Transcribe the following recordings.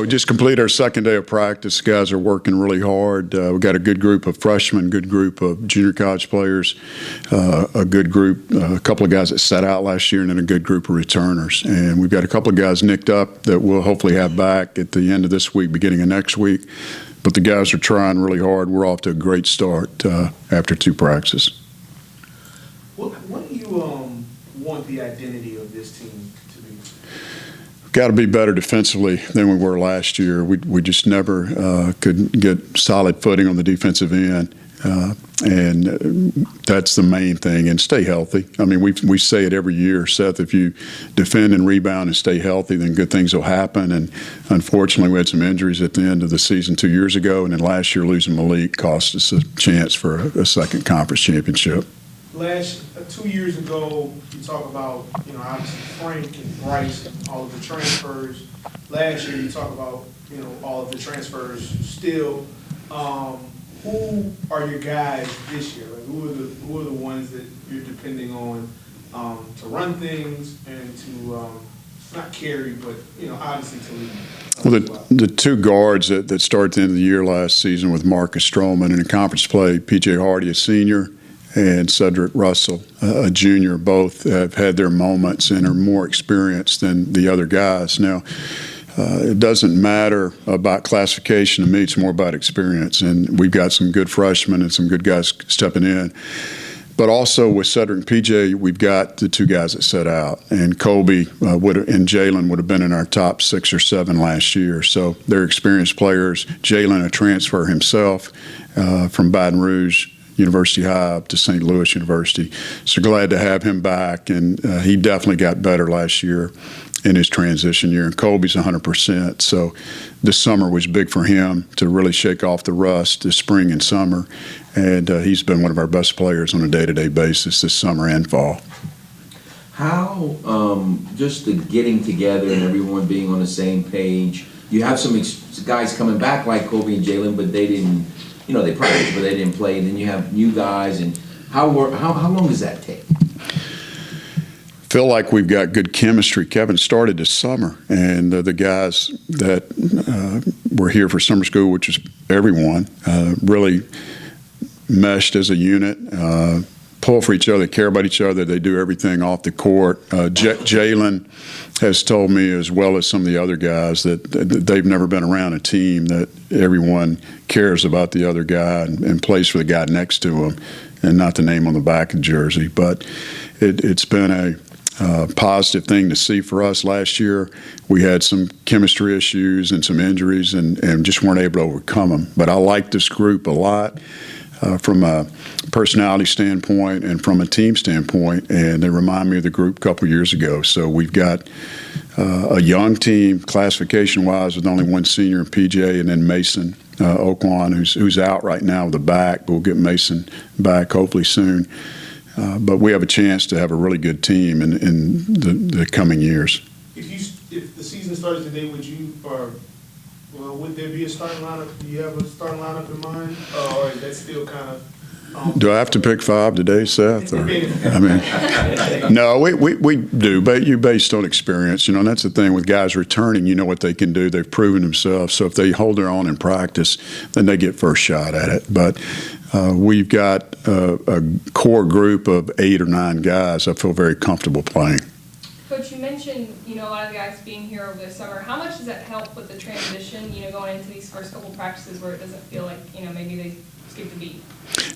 We just completed our second day of practice. Guys are working really hard. We've got a good group of freshmen, good group of junior college players, a good group, a couple of guys that sat out last year, and then a good group of returners. And we've got a couple of guys nicked up that we'll hopefully have back at the end of this week, beginning of next week. But the guys are trying really hard. We're off to a great start after 2 practices. What do you want the identity of this team to be? Got to be better defensively than we were last year. We just never could get solid footing on the defensive end, and that's the main thing. And stay healthy. I mean, we say it every year, Seth. If you defend and rebound and stay healthy, then good things will happen. And unfortunately, we had some injuries at the end of the season 2 years ago, and then last year losing Malik cost us a chance for a second conference championship. 2 years ago, you talk about, obviously Frank and Bryce and all of the transfers. Last year, you talk about, all of the transfers still. Who are your guys this year? Like, who are the ones that you're depending on to run things and to not carry, but obviously to lead? Well, the 2 guards that started at the end of the year last season with Marcus Stroman in a conference play, P.J. Hardy, a senior, and Sutter Russell, a junior, both have had their moments and are more experienced than the other guys. Now, it doesn't matter about classification to me. It's more about experience. And we've got some good freshmen and some good guys stepping in. But also with Cedric and PJ, we've got the 2 guys that set out. And Kobe and Jalen would have been in our top 6 or 7 last year. So they're experienced players. Jalen, a transfer himself from Baton Rouge University High to St. Louis University. So glad to have him back, and he definitely got better last year in his transition year. And Colby's 100%. So this summer was big for him to really shake off the rust this spring and summer, and he's been one of our best players on a day-to-day basis this summer and fall. How just the getting together and everyone being on the same page? You have some guys coming back like Kobe and Jalen, but they didn't. They practiced, but they didn't play. And then you have new guys. And how long does that take? Feel like we've got good chemistry. Kevin started this summer, and the guys that were here for summer school, which is everyone, really meshed as a unit, pull for each other, care about each other. They do everything off the court. Jalen has told me, as well as some of the other guys, that they've never been around a team that everyone cares about the other guy and plays for the guy next to him, and not the name on the back of the jersey. But it's been a positive thing to see for us last year. We had some chemistry issues and some injuries and just weren't able to overcome them. But I like this group a lot. From a personality standpoint and from a team standpoint, and they remind me of the group a couple years ago. So we've got a young team classification-wise with only 1 senior in PJ, and then Mason Oakwan, who's out right now with a back, but we'll get Mason back hopefully soon. But we have a chance to have a really good team in the coming years. If the season started today, would there be a starting lineup? Do you have a starting lineup in mind, or is that still kind of? Do I have to pick 5 today, Seth? Or, I mean, no, we do, but you based on experience. And that's the thing with guys returning. You know what they can do. They've proven themselves. So if they hold their own in practice, then they get first shot at it. But we've got a core group of 8 or 9 guys I feel very comfortable playing. Coach, you mentioned, a lot of the guys being here over the summer. How much does that help with the transition, going into these first couple practices where it doesn't feel like, maybe they skipped a beat?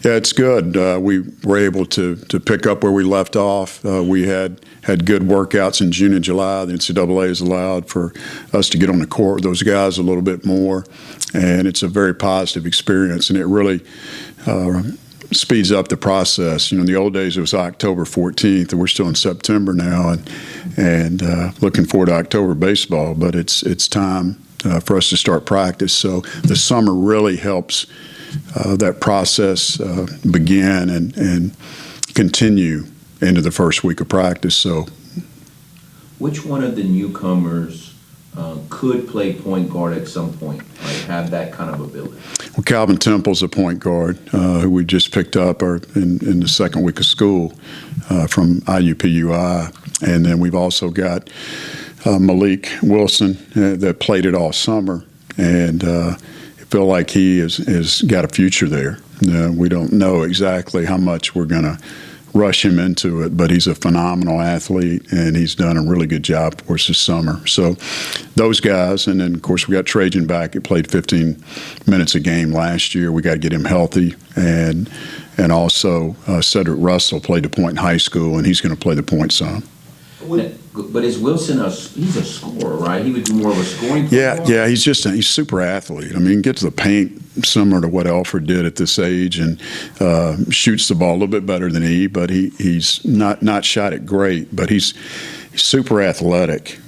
Yeah, it's good. We were able to pick up where we left off. We had good workouts in June and July. The NCAA has allowed for us to get on the court with those guys a little bit more, and it's a very positive experience, and it really speeds up the process. In the old days it was October 14th, and we're still in September now, and looking forward to October baseball. But it's time for us to start practice. So the summer really helps that process begin and continue into the first week of practice. So, which one of the newcomers could play point guard at some point, have that kind of ability? Well, Calvin Temple's a point guard who we just picked up in the second week of school from IUPUI. And then we've also got Malik Wilson that played it all summer, and I feel like he has got a future there. We don't know exactly how much we're going to rush him into it, but he's a phenomenal athlete, and he's done a really good job for us this summer. So those guys, and then, of course, we got Trajan back. He played 15 minutes a game last year. We got to get him healthy, and also Sutter Russell played the point in high school, and he's going to play the point some. But is Wilson he's a scorer, right? He would do more of a scoring football? Yeah, he's super athlete. I mean, he can get to the paint similar to what Alfred did at this age, and shoots the ball a little bit better than but he's not shot it great, but he's super athletic.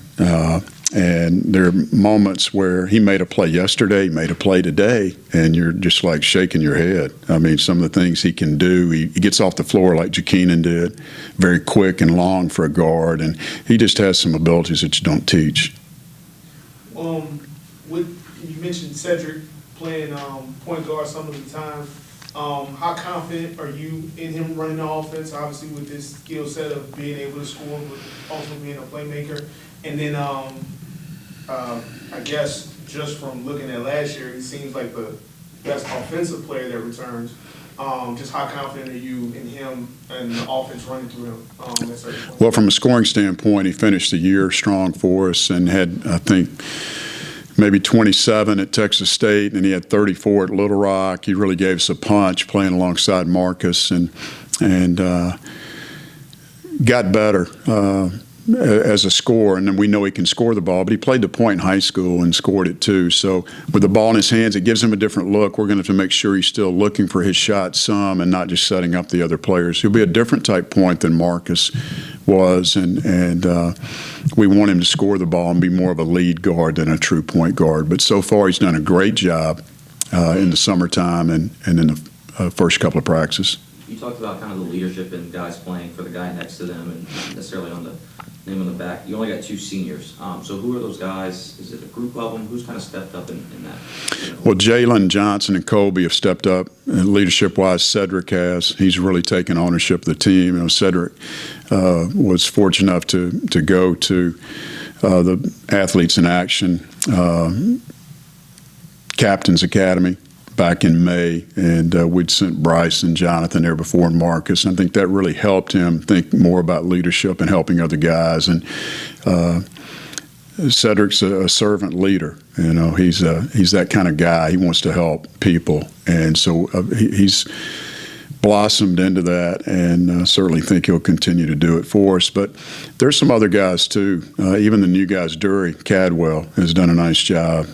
And there are moments where he made a play yesterday, he made a play today, and you're just like shaking your head. I mean, some of the things he can do, he gets off the floor like Jakeenan did, very quick and long for a guard, and he just has some abilities that you don't teach. You mentioned Cedric playing point guard some of the time. How confident are you in him running the offense, obviously with this skill set of being able to score, but also being a playmaker? And then I guess just from looking at last year, he seems like the best offensive player that returns. Just how confident are you in him and the offense running through him at certain points? Well, from a scoring standpoint, he finished the year strong for us and had, I think, maybe 27 at Texas State, and he had 34 at Little Rock. He really gave us a punch playing alongside Marcus, and got better as a scorer. And then we know he can score the ball, but he played the point in high school and scored it too. So with the ball in his hands, it gives him a different look. We're going to have to make sure he's still looking for his shot some and not just setting up the other players. He'll be a different type point than Marcus was, and we want him to score the ball and be more of a lead guard than a true point guard. But so far, he's done a great job in the summertime and in the first couple of practices. You talked about kind of the leadership and guys playing for the guy next to them and not necessarily on the name on the back. You only got 2 seniors. So who are those guys? Is it a group of them? Who's kind of stepped up in that? Well, Jalen Johnson and Colby have stepped up leadership-wise. Cedric has. He's really taken ownership of the team. You know, Cedric was fortunate enough to go to the Athletes in Action Captain's Academy back in May, and we'd sent Bryce and Jonathan there before, and Marcus. And I think that really helped him think more about leadership and helping other guys. And Cedric's a servant leader. You know, he's that kind of guy. He wants to help people, and so he's blossomed into that, and certainly think he'll continue to do it for us. But there's some other guys too. Even the new guys, Dury Cadwell has done a nice job.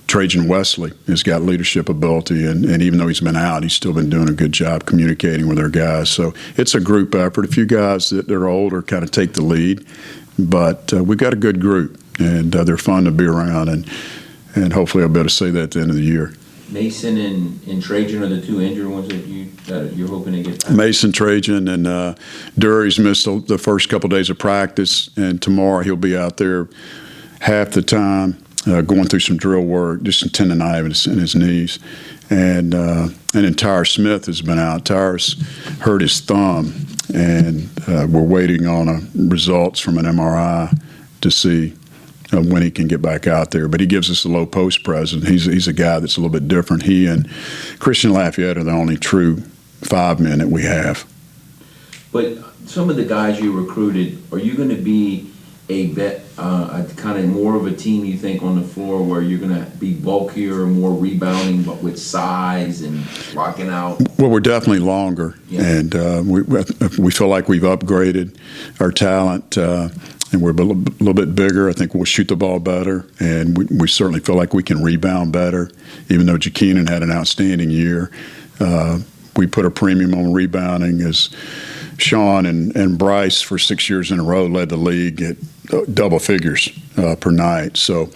Trajan Wesley has got leadership ability, and even though he's been out, he's still been doing a good job communicating with our guys. So it's a group effort. A few guys that are older kind of take the lead, but we've got a good group, and they're fun to be around, and hopefully I'll be able to say that at the end of the year. Mason and Trajan are the 2 injured ones that you're hoping to get back? Mason, Trajan, and Dury's missed the first couple of days of practice, and tomorrow he'll be out there half the time. Going through some drill work, just some tendonitis in his knees. And then Tyre Smith has been out. Tyre's hurt his thumb, and we're waiting on results from an MRI to see when he can get back out there. But he gives us a low post presence. He's a guy that's a little bit different. He and Christian Lafayette are the only true 5 men that we have. But some of the guys you recruited, are you going to be a kind of more of a team, you think, on the floor where you're going to be bulkier, more rebounding, but with size and locking out? Well, we're definitely longer, yeah. And we feel like we've upgraded our talent, and we're a little bit bigger. I think we'll shoot the ball better, and we certainly feel like we can rebound better. Even though Jakeenan had an outstanding year, we put a premium on rebounding as Sean and Bryce for 6 years in a row led the league at double figures per night. So,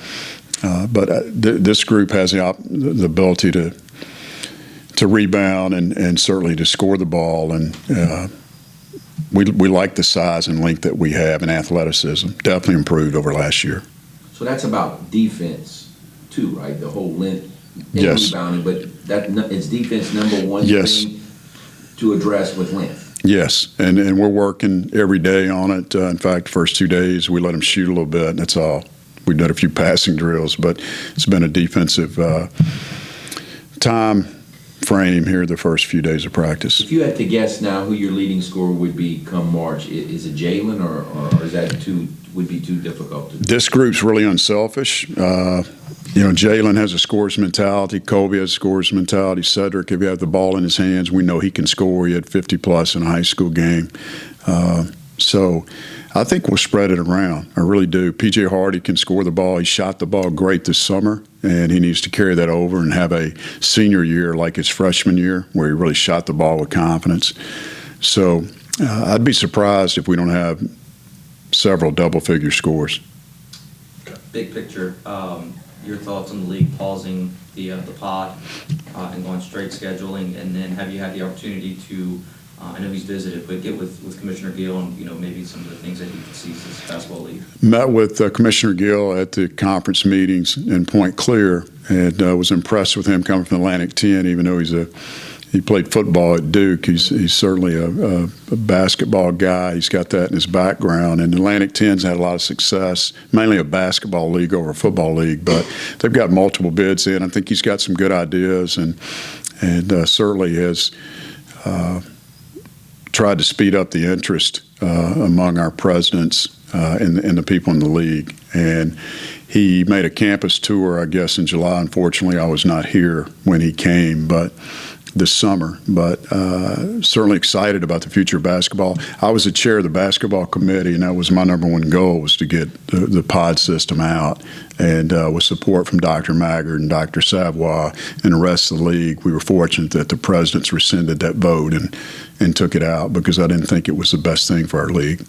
but this group has the ability to rebound and certainly to score the ball. And we like the size and length that we have and athleticism. Definitely improved over last year. So that's about defense too, right? The whole length and yes. rebounding, but it's defense number one yes. thing to address with length. Yes, and we're working every day on it. In fact, the first 2 days we let them shoot a little bit, and that's all. We've done a few passing drills, but it's been a defensive time frame here the first few days of practice. If you had to guess now who your leading scorer would be come March, is it Jalen or is that would be too difficult to do? This group's really unselfish. Jalen has a scorer's mentality. Kobe has a scorer's mentality. Cedric, if you have the ball in his hands, we know he can score. He had 50-plus in a high school game. So I think we'll spread it around. I really do. P.J. Hardy can score the ball. He shot the ball great this summer, and he needs to carry that over and have a senior year like his freshman year where he really shot the ball with confidence. So I'd be surprised if we don't have several double-figure scores. Big picture, your thoughts on the league pausing the pod and going straight scheduling, and then have you had the opportunity to, I know he's visited, but get with Commissioner Gill and, maybe some of the things that he sees this basketball league? Met with Commissioner Gill at the conference meetings in Point Clear, and was impressed with him coming from Atlantic 10, even though he played football at Duke. He's certainly a basketball guy. He's got that in his background. And Atlantic 10's had a lot of success, mainly a basketball league over a football league. But they've got multiple bids in. I think he's got some good ideas and certainly has tried to speed up the interest among our presidents and the people in the league. And he made a campus tour, I guess, in July. Unfortunately, I was not here when he came, but this summer, but certainly excited about the future of basketball. I was the chair of the basketball committee, and that was my number one goal, was to get the pod system out. And with support from Dr. Maggard and Dr. Savoy and the rest of the league, we were fortunate that the presidents rescinded that vote and took it out because I didn't think it was the best thing for our league.